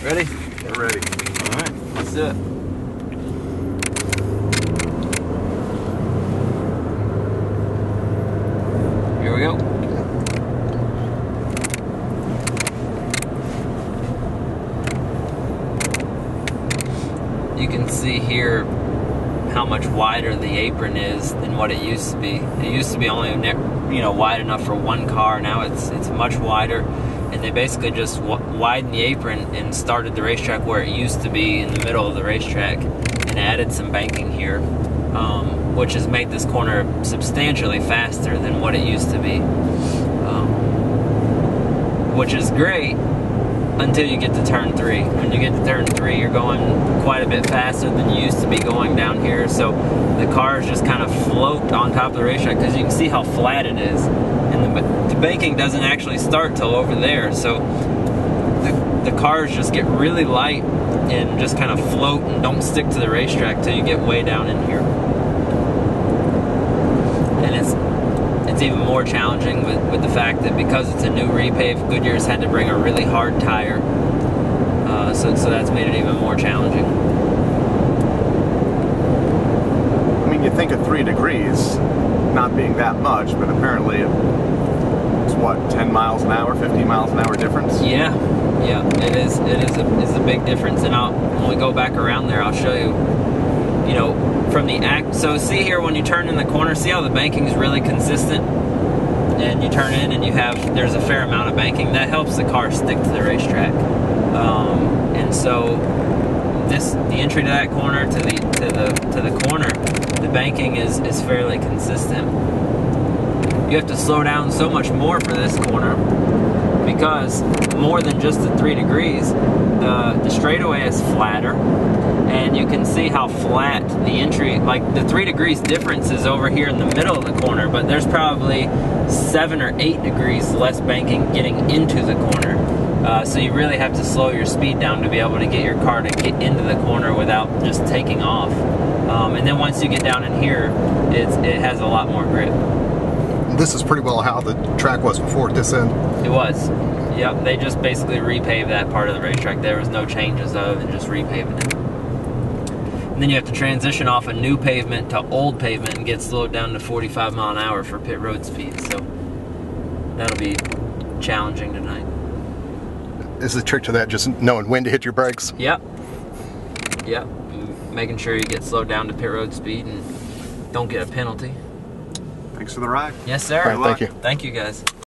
Ready? We're ready. All right, let's do it. Here we go. You can see here how much wider the apron is than what it used to be. It used to be only, wide enough for one car. Now it's much wider, and they basically just widened the apron and started the racetrack where it used to be in the middle of the racetrack, and added some banking here, which has made this corner substantially faster than what it used to be, which is great until you get to turn 3. When you get to turn 3, you're going quite a bit faster than you used to be going down here, so the cars just kind of float on top of the racetrack because you can see how flat it is, and the banking doesn't actually start till over there, so the cars just get really light and just kind of float and don't stick to the racetrack till you get way down in here. And it's even more challenging with the fact that because it's a new repave, Goodyear's had to bring a really hard tire, so that's made it even more challenging. I mean, you think of 3 degrees not being that much, but apparently it's what, 10 miles an hour, 15 miles an hour difference? Yeah, it is a big difference. And when we go back around there, I'll show you, from the so see here when you turn in the corner, see how the banking is really consistent, and you turn in and there's a fair amount of banking that helps the car stick to the racetrack, and so the entry to that corner to the corner, the banking is fairly consistent. You have to slow down so much more for this corner because more than just the 3 degrees, the straightaway is flatter, and you can see how flat the entry, like the 3 degrees difference is over here in the middle of the corner, but there's probably 7 or 8 degrees less banking getting into the corner. So you really have to slow your speed down to be able to get your car to get into the corner without just taking off. And then once you get down in here, it has a lot more grip. This is pretty well how the track was before at this end. It was. Yep, they just basically repaved that part of the racetrack. There was no changes other than just repaving it. And then you have to transition off a new pavement to old pavement and get slowed down to 45 mile an hour for pit road speed. So that'll be challenging tonight. Is the trick to that just knowing when to hit your brakes? Yep. Making sure you get slowed down to pit road speed and don't get a penalty. Thanks for the ride. Yes, sir. All right, thank you. Thank you, guys.